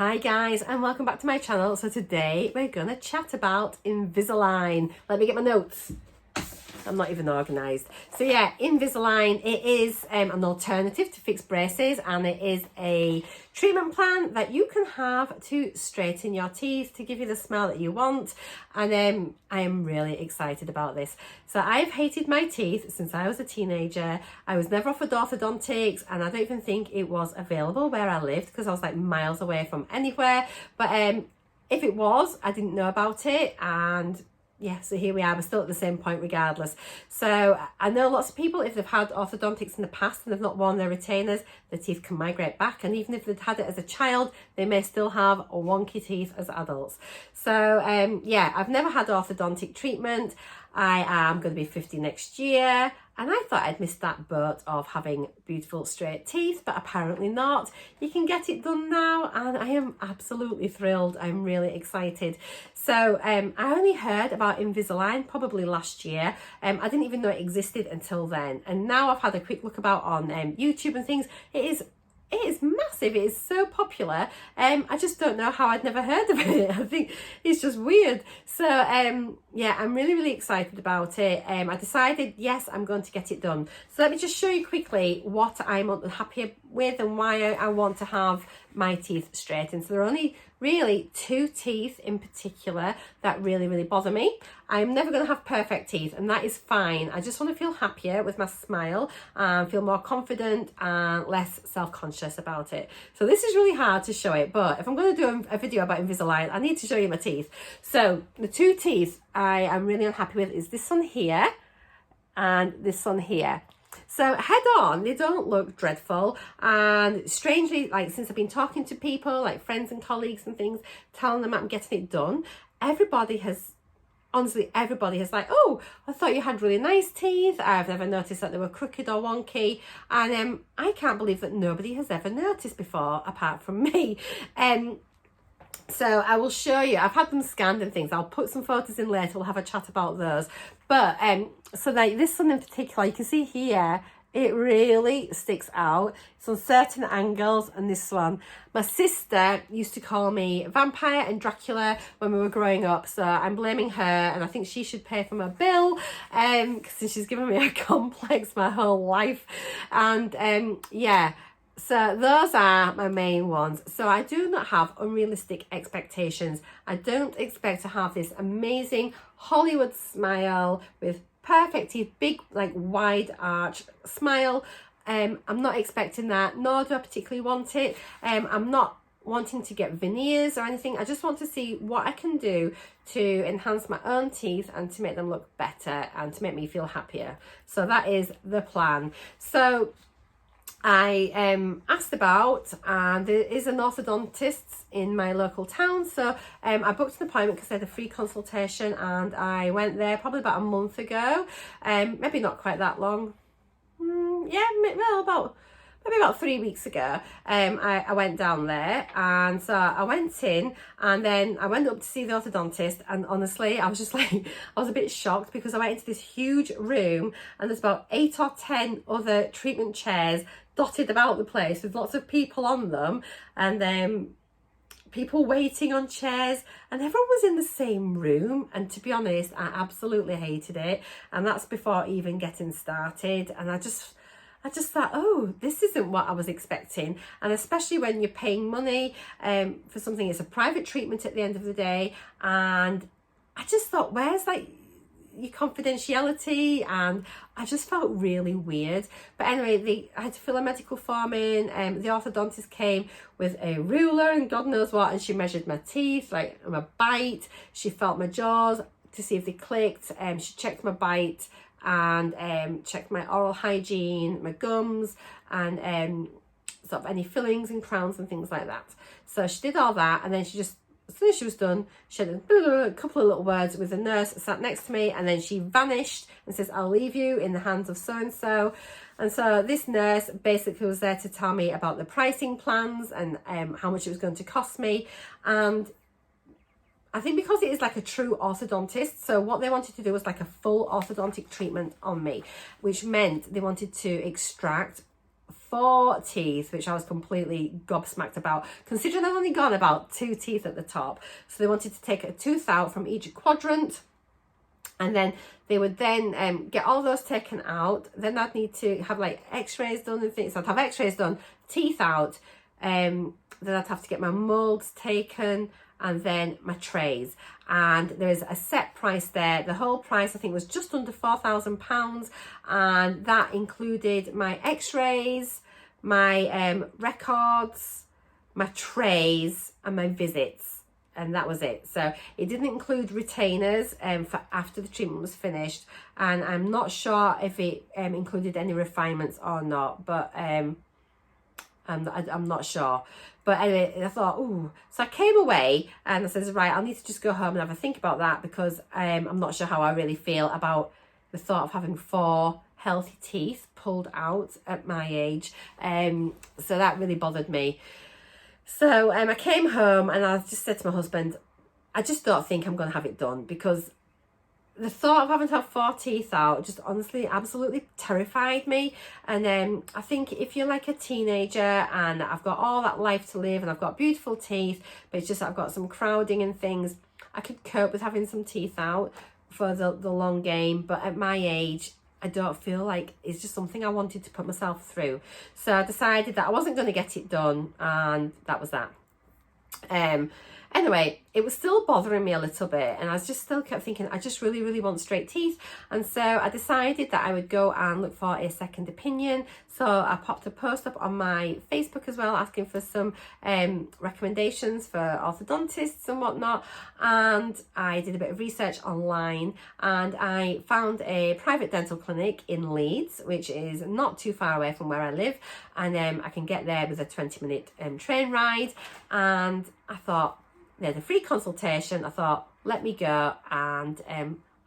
Hi guys, and welcome back to my channel. So today we're gonna chat about Invisalign. Let me get my notes. I'm not even organised. So yeah, Invisalign, it is an alternative to fixed braces, and it is a treatment plan that you can have to straighten your teeth, to give you the smile that you want. And I am really excited about this. So I've hated my teeth since I was a teenager. I was never offered orthodontics, and I don't even think it was available where I lived because I was like miles away from anywhere. But if it was, I didn't know about it, and yeah, so here we are. We're still at the same point regardless. So I know lots of people, if they've had orthodontics in the past and they've not worn their retainers, their teeth can migrate back. And even if they've had it as a child, they may still have wonky teeth as adults. So yeah, I've never had orthodontic treatment. I am going to be 50 next year, and I thought I'd missed that boat of having beautiful straight teeth, but apparently not. You can get it done now, and I am absolutely thrilled. I'm really excited. So I only heard about Invisalign probably last year. I didn't even know it existed until then, and now I've had a quick look about on YouTube and things. It is massive. It is so popular. I just don't know how I'd never heard of it. I think it's just weird. So yeah, I'm really excited about it. I decided, yes, I'm going to get it done. So let me just show you quickly what I'm happy with and why I want to have my teeth straightened. So there are only really two teeth in particular that really bother me. I'm never going to have perfect teeth, and that is fine. I just want to feel happier with my smile and feel more confident and less self-conscious about it. So this is really hard to show it, but if I'm going to do a video about Invisalign, I need to show you my teeth. So the two teeth I am really unhappy with is this one here and this one here. So head on, they don't look dreadful, and strangely, like since I've been talking to people, like friends and colleagues and things, telling them I'm getting it done, everybody has like, oh, I thought you had really nice teeth. I've never noticed that they were crooked or wonky, and I can't believe that nobody has ever noticed before apart from me. So I will show you. I've had them scanned and things. I'll put some photos in later. We'll have a chat about those. But so like this one in particular, you can see here, it really sticks out. It's on certain angles, and this one. My sister used to call me Vampire and Dracula when we were growing up, so I'm blaming her, and I think she should pay for my bill, because she's given me a complex my whole life. And yeah. So those are my main ones. So I do not have unrealistic expectations. I don't expect to have this amazing Hollywood smile with perfect teeth, big like wide arch smile. I'm not expecting that, nor do I particularly want it. I'm not wanting to get veneers or anything. I just want to see what I can do to enhance my own teeth and to make them look better and to make me feel happier. So that is the plan. So I asked about, and there is an orthodontist in my local town, so I booked an appointment because they had a free consultation, and I went there probably about a month ago, maybe not quite that long, yeah, well, maybe about 3 weeks ago. I went down there, and so I went in, and then I went up to see the orthodontist, and honestly I was just like, I was a bit shocked because I went into this huge room, and there's about 8 or 10 other treatment chairs dotted about the place with lots of people on them, and then people waiting on chairs, and everyone was in the same room. And to be honest, I absolutely hated it, and that's before even getting started. And I just thought, oh, this isn't what I was expecting. And especially when you're paying money for something, it's a private treatment at the end of the day. And I just thought, where's like your confidentiality? And I just felt really weird. But anyway, I had to fill a medical form in. The orthodontist came with a ruler and God knows what, and she measured my teeth, like my bite. She felt my jaws to see if they clicked. She checked my bite and checked my oral hygiene, my gums, and sort of any fillings and crowns and things like that. So she did all that, and then she just, as soon as she was done, she had a couple of little words with the nurse sat next to me, and then she vanished and says, I'll leave you in the hands of so-and-so. And so this nurse basically was there to tell me about the pricing plans and how much it was going to cost me. And I think because it is like a true orthodontist, so what they wanted to do was like a full orthodontic treatment on me, which meant they wanted to extract 4 teeth, which I was completely gobsmacked about, considering I've only got about 2 teeth at the top. So they wanted to take a tooth out from each quadrant, and then they would then get all those taken out. Then I'd need to have like x-rays done and things. So I'd have x-rays done, teeth out, then I'd have to get my molds taken, and then my trays. And there is a set price there. The whole price, I think, was just under £4,000, and that included my x-rays, my records, my trays, and my visits. And that was it. So it didn't include retainers for after the treatment was finished, and I'm not sure if it included any refinements or not, but I'm not sure. But anyway, I thought, ooh. So I came away and I said, right, I'll need to just go home and have a think about that, because I'm not sure how I really feel about the thought of having 4 healthy teeth pulled out at my age. So that really bothered me. So I came home and I just said to my husband, I just don't think I'm going to have it done, because the thought of having to have 4 teeth out just honestly absolutely terrified me. And I think if you're like a teenager and I've got all that life to live and I've got beautiful teeth, but it's just I've got some crowding and things, I could cope with having some teeth out for the long game. But at my age, I don't feel like it's just something I wanted to put myself through. So I decided that I wasn't going to get it done, and that was that. Anyway, it was still bothering me a little bit, and I just still kept thinking, I just really, really want straight teeth. And so I decided that I would go and look for a second opinion. So I popped a post up on my Facebook as well, asking for some recommendations for orthodontists and whatnot. And I did a bit of research online, and I found a private dental clinic in Leeds, which is not too far away from where I live. And I can get there with a 20-minute train ride. And I thought, there's a free consultation. I thought, let me go and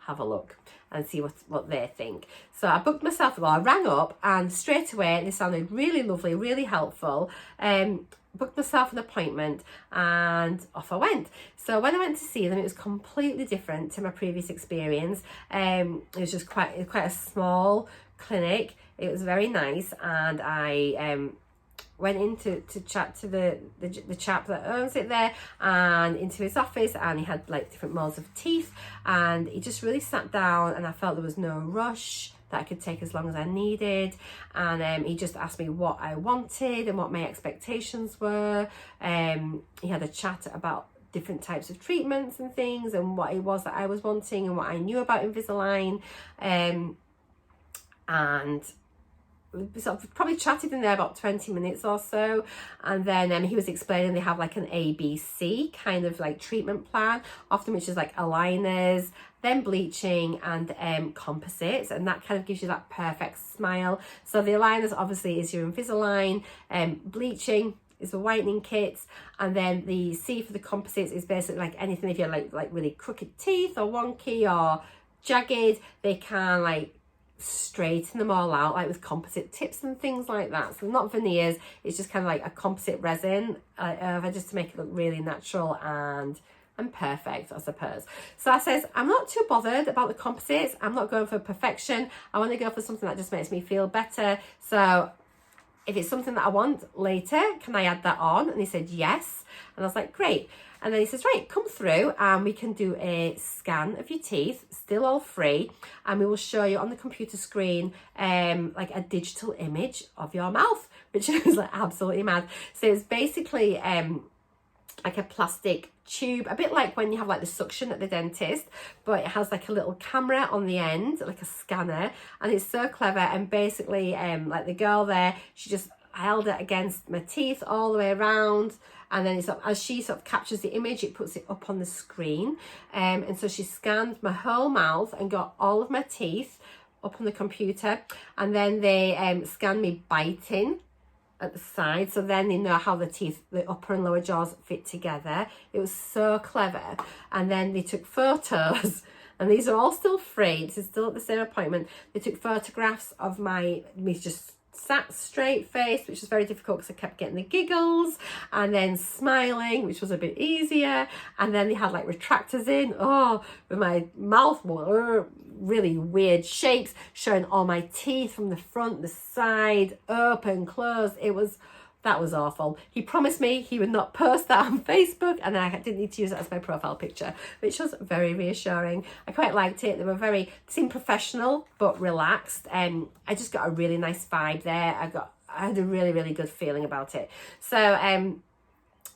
have a look and see what they think. So I booked myself, well, I rang up, and straight away, they sounded really lovely, really helpful. Booked myself an appointment and off I went. So when I went to see them, it was completely different to my previous experience. It was just quite a small clinic. It was very nice, and I went in to chat to the chap that owns it there, and into his office, and he had like different molds of teeth, and he just really sat down, and I felt there was no rush, that I could take as long as I needed. And he just asked me what I wanted and what my expectations were. He had a chat about different types of treatments and things, and what it was that I was wanting, and what I knew about Invisalign. And we sort of probably chatted in there about 20 minutes or so, and then he was explaining they have like an ABC kind of like treatment plan, often which is like aligners, then bleaching, and composites, and that kind of gives you that perfect smile. So the aligners obviously is your Invisalign, bleaching is the whitening kits, and then the C for the composites is basically like anything if you're like really crooked teeth or wonky or jagged, they can like straighten them all out, like with composite tips and things like that. So not veneers, it's just kind of like a composite resin just to make it look really natural and perfect, I suppose. So I says, I'm not too bothered about the composites. I'm not going for perfection. I want to go for something that just makes me feel better. So if it's something that I want later, can I add that on? And he said yes. And I was like, great. And then he says, right, come through and we can do a scan of your teeth, still all free. And we will show you on the computer screen like a digital image of your mouth, which is like absolutely mad. So it's basically like a plastic tube, a bit like when you have like the suction at the dentist, but it has like a little camera on the end, like a scanner. And it's so clever. And basically like the girl there, she just held it against my teeth all the way around, and then it's as she sort of captures the image, it puts it up on the screen. And so she scanned my whole mouth and got all of my teeth up on the computer, and then they scanned me biting at the side, so then they know how the teeth, the upper and lower jaws fit together. It was so clever. And then they took photos, and these are all still free, this is still at the same appointment. They took photographs of me just sat straight faced, which was very difficult because I kept getting the giggles, and then smiling, which was a bit easier. And then they had like retractors in, with my mouth really weird shapes, showing all my teeth from the front, the side, open, closed. That was awful. He promised me he would not post that on Facebook, and I didn't need to use it as my profile picture, which was very reassuring. I quite liked it. They seemed professional but relaxed. I just got a really nice vibe there. I had a really, really good feeling about it. So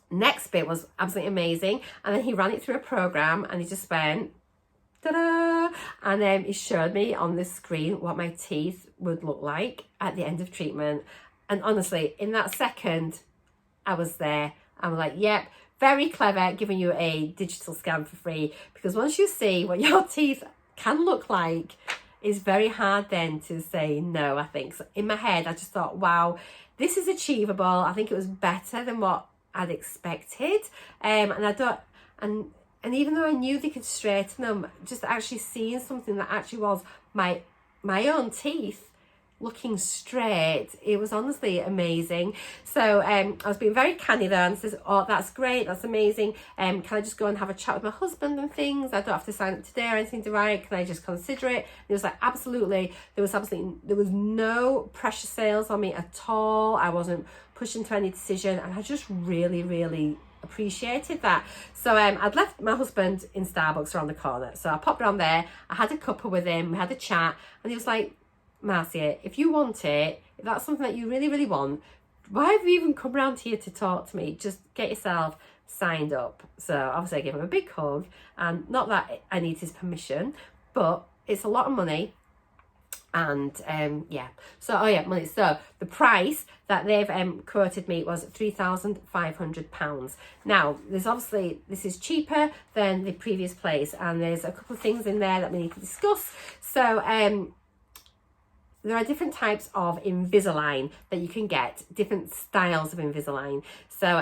next bit was absolutely amazing. And then he ran it through a program, and he just went, ta-da! And he showed me on the screen what my teeth would look like at the end of treatment. And honestly, in that second, I was there. I'm like, yep, very clever, giving you a digital scan for free. Because once you see what your teeth can look like, it's very hard then to say no, I think. So in my head, I just thought, wow, this is achievable. I think it was better than what I'd expected. And even though I knew they could straighten them, just actually seeing something that actually was my own teeth looking straight, it was honestly amazing. So I was being very canny there, and says, oh, that's great, that's amazing. Can I just go and have a chat with my husband and things? I don't have to sign up today or anything, do I? Can I just consider it? And it was like, absolutely. There was no pressure sales on me at all. I wasn't pushing to any decision, and I just really, really appreciated that. So I'd left my husband in Starbucks around the corner, so I popped around there. I had a cuppa with him, we had a chat, and he was like, Marcia, if you want it, if that's something that you really, really want, why have you even come around here to talk to me? Just get yourself signed up. So obviously I gave him a big hug, and not that I need his permission, but it's a lot of money. And money. So the price that they've quoted me was £3,500. Now, this is cheaper than the previous place, and there's a couple of things in there that we need to discuss. So there are different types of Invisalign that you can get, different styles of Invisalign. So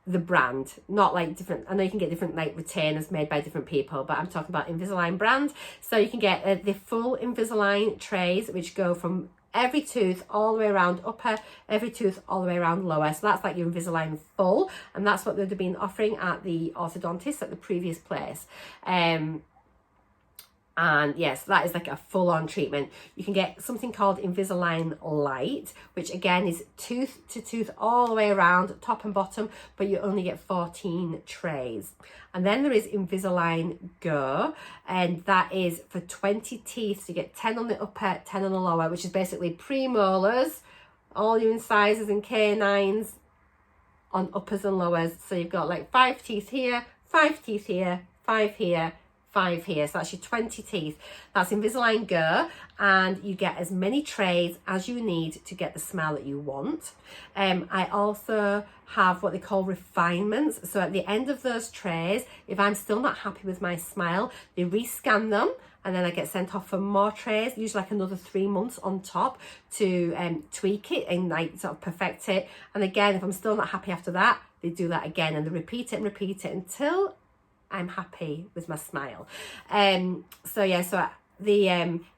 the brand, not like different, I know you can get different like retainers made by different people, but I'm talking about Invisalign brand. So you can get the full Invisalign trays, which go from every tooth all the way around upper, every tooth all the way around lower. So that's like your Invisalign full, and that's what they'd have been offering at the orthodontist at the previous place. And yes, that is like a full-on treatment. You can get something called Invisalign Light, which again is tooth to tooth all the way around, top and bottom, but you only get 14 trays. And then there is Invisalign Go, and that is for 20 teeth. So you get 10 on the upper, 10 on the lower, which is basically premolars, all your incisors and canines on uppers and lowers. So you've got like 5 teeth here, 5 teeth here, 5 here, 5 here. So that's your 20 teeth. That's Invisalign Go, and you get as many trays as you need to get the smile that you want. I also have what they call refinements. So at the end of those trays, if I'm still not happy with my smile, they rescan them, and then I get sent off for more trays, usually like another 3 months on top to tweak it and like sort of perfect it. And again, if I'm still not happy after that, they do that again, and they repeat it and repeat it until I'm happy with my smile. So the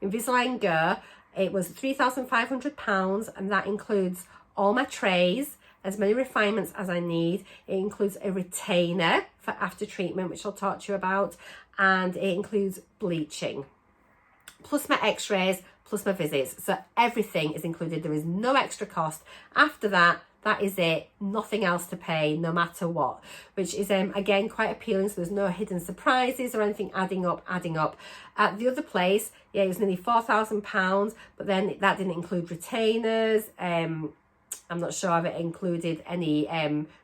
Invisalign Go, it was £3,500, and that includes all my trays, as many refinements as I need. It includes a retainer for after treatment, which I'll talk to you about, and it includes bleaching, plus my x-rays, plus my visits. So everything is included. There is no extra cost. After that, that is it, nothing else to pay, no matter what, which is again quite appealing. So there's no hidden surprises or anything adding up. At the other place, it was nearly £4,000, but then that didn't include retainers. I'm not sure if it included any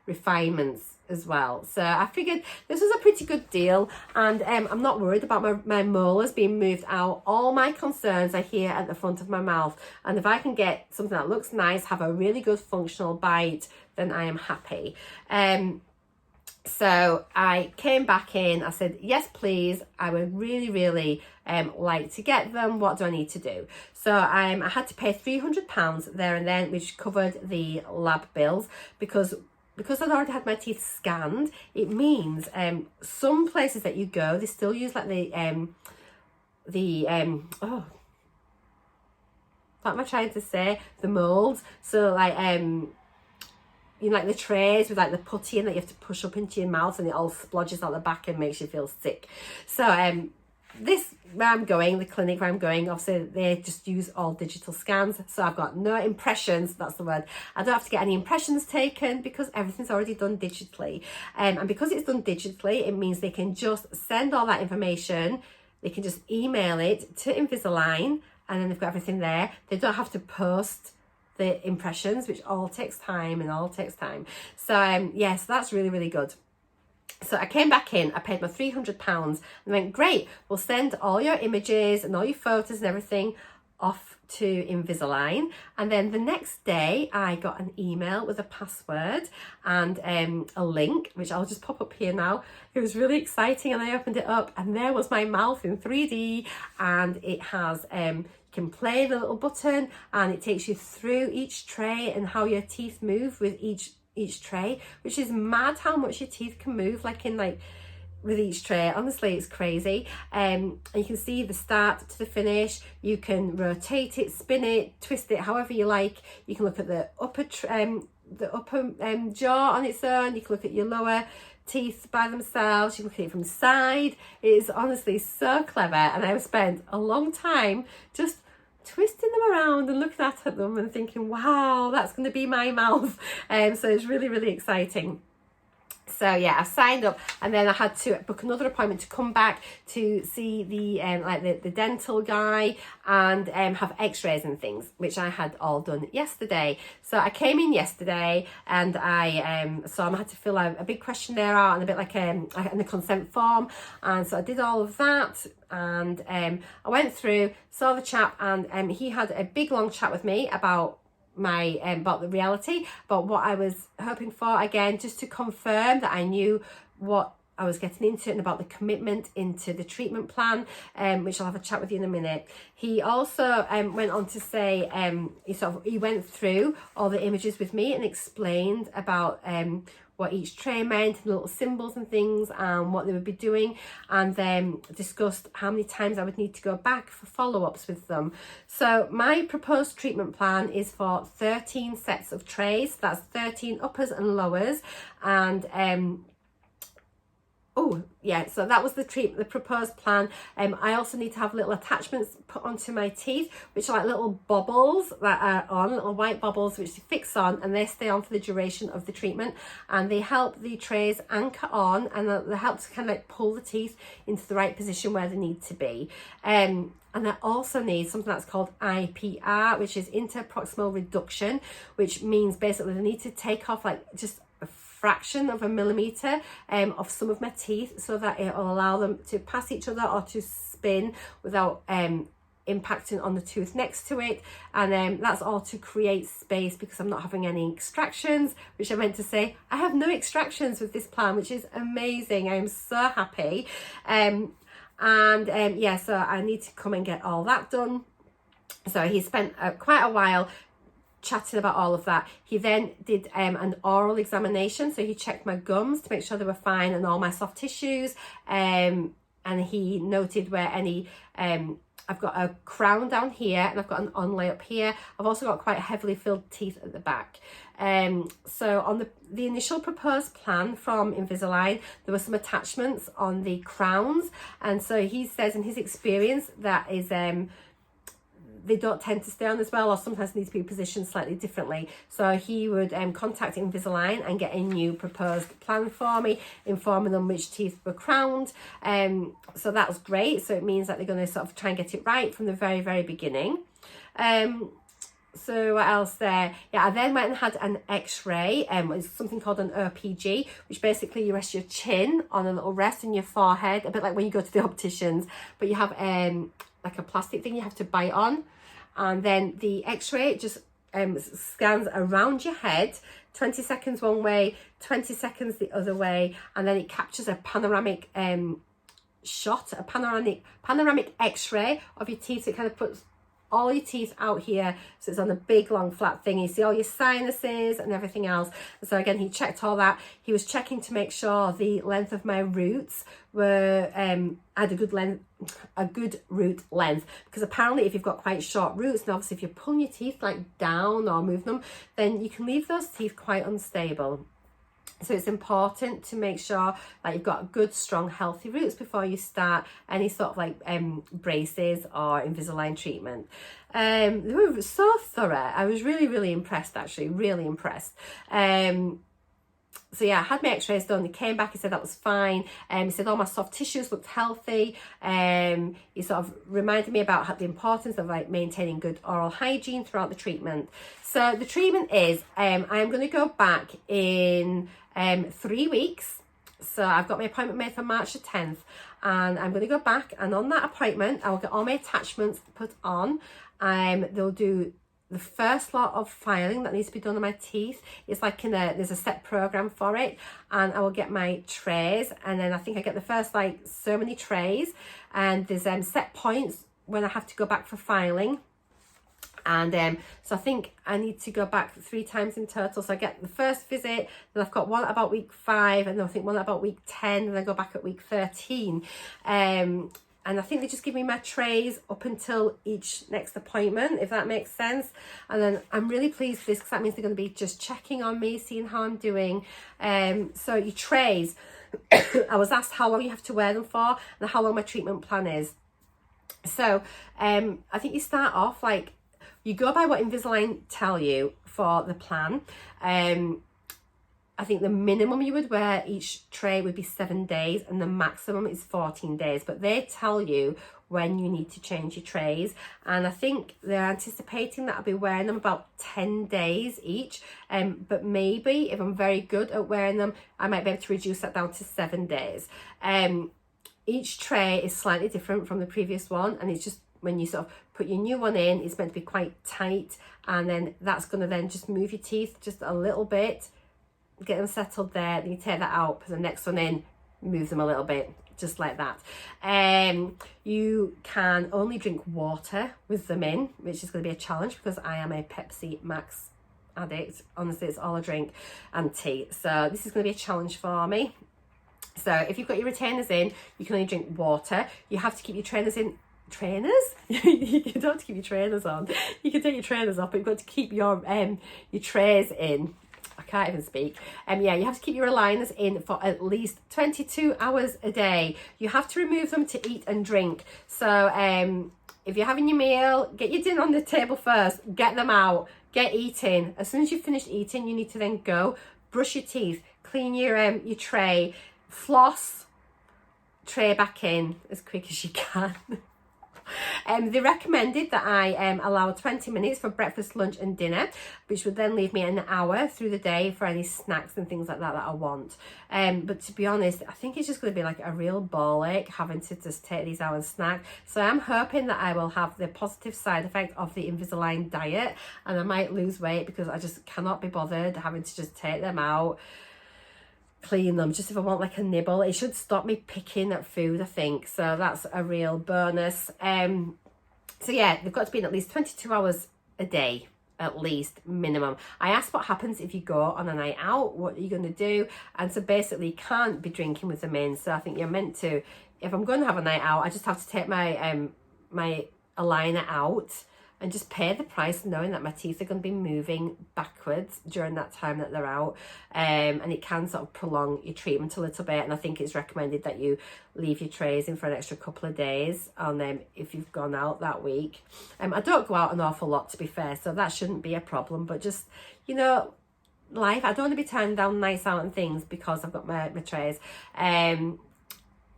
refinements as well. So I figured this was a pretty good deal, and I'm not worried about my molars being moved out. All my concerns are here at the front of my mouth, and if I can get something that looks nice, have a really good functional bite, then I am happy. So I came back in, I said, yes, please, I would really, really like to get them. What do I need to do? So I had to pay £300 there and then, which covered the lab bills, because I'd already had my teeth scanned. It means some places that you go, they still use like what am I trying to say? The molds. So like, you know, like the trays with like the putty in that you have to push up into your mouth and it all splodges out the back and makes you feel sick. So this, where I'm going, the clinic where I'm going, obviously they just use all digital scans. So I've got no impressions, that's the word. I don't have to get any impressions taken because everything's already done digitally. And because it's done digitally, it means they can just send all that information. They can just email it to Invisalign and then they've got everything there. They don't have to post the impressions, which all takes time. So yeah, so that's really, really good. So I came back in, I paid my £300 and went, great, we'll send all your images and all your photos and everything off to Invisalign. And then the next day I got an email with a password and a link, which I'll just pop up here now. It was really exciting and I opened it up and there was my mouth in 3D and it has you can play the little button and it takes you through each tray and how your teeth move with each tray, which is mad how much your teeth can move with each tray. Honestly, it's crazy. And you can see the start to the finish. You can rotate it, spin it, twist it however you like. You can look at the upper jaw on its own. You can look at your lower teeth by themselves. You can look at it from the side. It is honestly so clever, and I've spent a long time just twisting them around and looking at them and thinking, wow, that's going to be my mouth. So it's really, really exciting. So yeah, I signed up and then I had to book another appointment to come back to see the dental guy and have x-rays and things, which I had all done yesterday. So I came in yesterday and I had to fill out a big questionnaire out and a bit like a consent form, and so I did all of that and I went through, saw the chap, and he had a big long chat with me about about the reality, about what I was hoping for, again just to confirm that I knew what I was getting into and about the commitment into the treatment plan, which I'll have a chat with you in a minute. He also went on to say he went through all the images with me and explained about what each tray meant and little symbols and things and what they would be doing, and then discussed how many times I would need to go back for follow-ups with them. So my proposed treatment plan is for 13 sets of trays. That's 13 uppers and lowers, and so that was the proposed plan. I also need to have little attachments put onto my teeth, which are like little bobbles that are on, little white bobbles which you fix on, and they stay on for the duration of the treatment, and they help the trays anchor on, and they help to kind of like pull the teeth into the right position where they need to be. And I also need something that's called IPR, which is interproximal reduction, which means basically they need to take off like just a fraction of a millimeter of some of my teeth so that it will allow them to pass each other or to spin without impacting on the tooth next to it. And that's all to create space because I'm not having any extractions, which I meant to say I have no extractions with this plan, which is amazing. I'm so happy. So I need to come and get all that done. So he spent quite a while chatting about all of that. He then did an oral examination, so he checked my gums to make sure they were fine and all my soft tissues, and he noted where any I've got a crown down here and I've got an onlay up here. I've also got quite heavily filled teeth at the back. So on the initial proposed plan from Invisalign, there were some attachments on the crowns, and so he says in his experience that is they don't tend to stay on as well, or sometimes need to be positioned slightly differently. So he would contact Invisalign and get a new proposed plan for me, informing them which teeth were crowned. So that was great. So it means that they're going to sort of try and get it right from the very, very beginning. So what else there? Yeah, I then went and had an x-ray. It's something called an OPG, which basically you rest your chin on a little rest in your forehead, a bit like when you go to the opticians, but you have like a plastic thing you have to bite on. And then the x-ray just scans around your head, 20 seconds one way, 20 seconds the other way, and then it captures a panoramic shot, a panoramic x-ray of your teeth. It kind of puts all your teeth out here, so it's on a big long flat thing. You see all your sinuses and everything else. So again, he checked all that. He was checking to make sure the length of my roots were had a good root length, because apparently if you've got quite short roots, and obviously if you're pulling your teeth like down or moving them, then you can leave those teeth quite unstable. So it's important to make sure that you've got good, strong, healthy roots before you start any sort of like braces or Invisalign treatment. They were so thorough. I was really, really impressed, actually, really impressed. So yeah, I had my x-rays done. He came back, he said that was fine. He said all my soft tissues looked healthy. He sort of reminded me about the importance of like maintaining good oral hygiene throughout the treatment. So the treatment is, I'm going to go back in 3 weeks. So I've got my appointment made for March the 10th, and I'm going to go back, and on that appointment I will get all my attachments put on. They'll do the first lot of filing that needs to be done on my teeth. It's like there's a set program for it, and I will get my trays, and then I think I get the first like so many trays, and there's set points when I have to go back for filing. And so I think I need to go back 3 times in total. So I get the first visit, then I've got one at about week 5, and then I think one at about week 10, and then I go back at week 13. And I think they just give me my trays up until each next appointment, if that makes sense. And then I'm really pleased with this, because that means they're going to be just checking on me, seeing how I'm doing. So your trays, I was asked how long you have to wear them for and how long my treatment plan is. So I think you start off like, you go by what Invisalign tell you for the plan. I think the minimum you would wear each tray would be 7 days, and the maximum is 14 days. But they tell you when you need to change your trays. And I think they're anticipating that I'll be wearing them about 10 days each. But maybe if I'm very good at wearing them, I might be able to reduce that down to 7 days. Each tray is slightly different from the previous one, and it's just when you sort of put your new one in, it's meant to be quite tight, and then that's going to then just move your teeth just a little bit, get them settled there, then you take that out, put the next one in, move them a little bit, just like that. You can only drink water with them in, which is going to be a challenge because I am a Pepsi Max addict. Honestly, it's all I drink, and tea. So this is going to be a challenge for me. So if you've got your retainers in, you can only drink water. You have to keep your trainers in. You don't have to keep your trainers on. You can take your trainers off, but you've got to keep your trays in. I can't even speak. Yeah, you have to keep your aligners in for at least 22 hours a day. You have to remove them to eat and drink. So if you're having your meal, get your dinner on the table first, get them out, get eating. As soon as you've finished eating, you need to then go brush your teeth, clean your tray, floss, tray back in as quick as you can. They recommended that I allow 20 minutes for breakfast, lunch and dinner, which would then leave me an hour through the day for any snacks and things like that I want. But to be honest, I think it's just going to be like a real ball ache having to just take these out and snack. So I'm hoping that I will have the positive side effect of the Invisalign diet, and I might lose weight because I just cannot be bothered having to just take them out, clean them, just if I want like a nibble. It should stop me picking at food, I think. So that's a real bonus. So yeah, they've got to be in at least 22 hours a day, at least, minimum. I asked what happens if you go on a night out, what are you going to do? And so basically you can't be drinking with them in. So I think you're meant to, if I'm going to have a night out, I just have to take my my aligner out and just pay the price, knowing that my teeth are going to be moving backwards during that time that they're out. And it can sort of prolong your treatment a little bit. And I think it's recommended that you leave your trays in for an extra couple of days on them if you've gone out that week. I don't go out an awful lot, to be fair, so that shouldn't be a problem. But just, you know, life, I don't want to be turning down nights out and things because I've got my trays.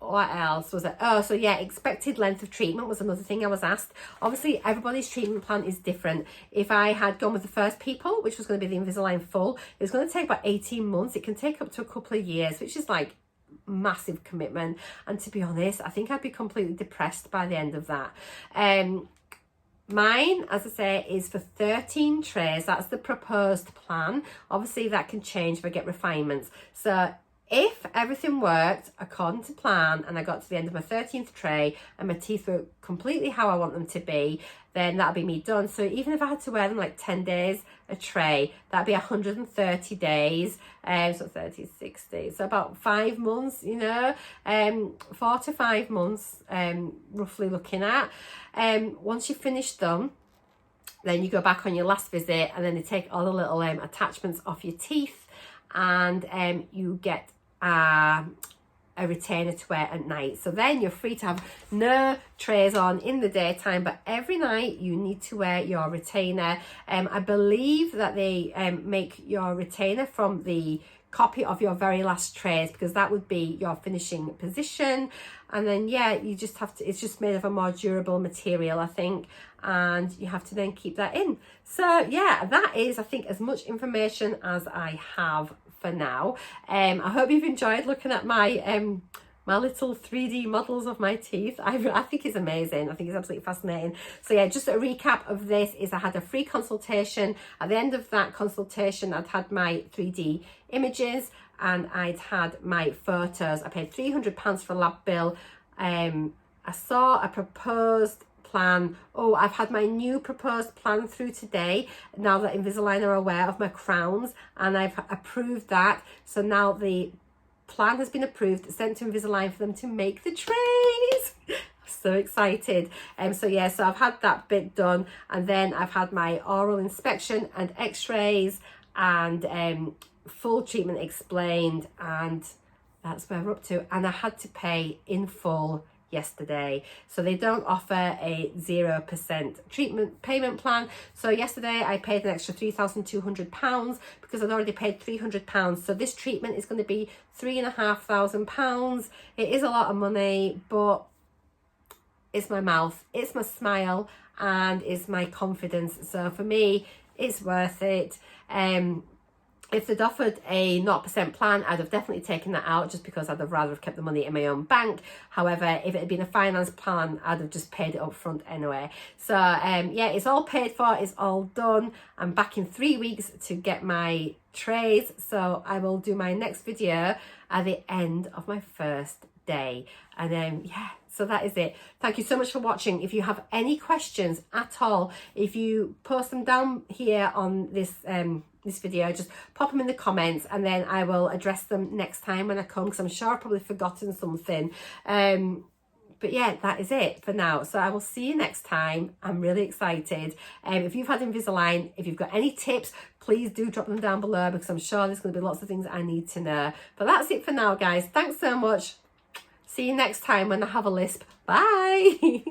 What else was it? Oh, so yeah, expected length of treatment was another thing I was asked. Obviously, everybody's treatment plan is different. If I had gone with the first people, which was going to be the Invisalign full, it was going to take about 18 months. It can take up to a couple of years, which is like massive commitment. And to be honest, I think I'd be completely depressed by the end of that. Mine, as I say, is for 13 trays. That's the proposed plan. Obviously, that can change if I get refinements. So If everything worked according to plan and I got to the end of my 13th tray and my teeth were completely how I want them to be, then that'll be me done. So even if I had to wear them like 10 days a tray, that'd be 130 days. So 30, 60, so about 5 months, you know, 4 to 5 months, roughly looking at. Once you've finished them, then you go back on your last visit and then they take all the little attachments off your teeth, and you get a retainer to wear at night. So then you're free to have no trays on in the daytime, but every night you need to wear your retainer. I believe that they make your retainer from the copy of your very last trays, because that would be your finishing position. And then yeah, you just have to, it's just made of a more durable material, I think, and you have to then keep that in. So yeah, that is, I think, as much information as I have for now. I hope you've enjoyed looking at my my little 3D models of my teeth. I think it's amazing. I think it's absolutely fascinating. So yeah, just a recap of this is I had a free consultation. At the end of that consultation, I'd had my 3D images and I'd had my photos. I paid £300 for a lab bill. I saw a proposed plan. Oh, I've had my new proposed plan through today, now that Invisalign are aware of my crowns, and I've approved that. So now the plan has been approved, sent to Invisalign for them to make the trays. So excited. So yeah, so I've had that bit done, and then I've had my oral inspection and x-rays and full treatment explained, and that's where we're up to. And I had to pay in full yesterday, so they don't offer a 0% treatment payment plan. So yesterday I paid an extra £3,200 because I'd already paid £300. So this treatment is going to be £3,500. It is a lot of money, but it's my mouth, it's my smile, and it's my confidence. So for me, it's worth it. If they'd offered a 0% plan, I'd have definitely taken that out, just because I'd have rather have kept the money in my own bank. However, if it had been a finance plan, I'd have just paid it up front anyway. So yeah, it's all paid for, it's all done. I'm back in 3 weeks to get my trays. So I will do my next video at the end of my first day. And then yeah, so that is it. Thank you so much for watching. If you have any questions at all, if you post them down here on this this video, just pop them in the comments and then I will address them next time when I come, because I'm sure I've probably forgotten something. But yeah, that is it for now. So I will see you next time. I'm really excited. If you've had Invisalign, if you've got any tips, please do drop them down below, because I'm sure there's going to be lots of things I need to know. But that's it for now, guys. Thanks so much. See you next time when I have a lisp. Bye.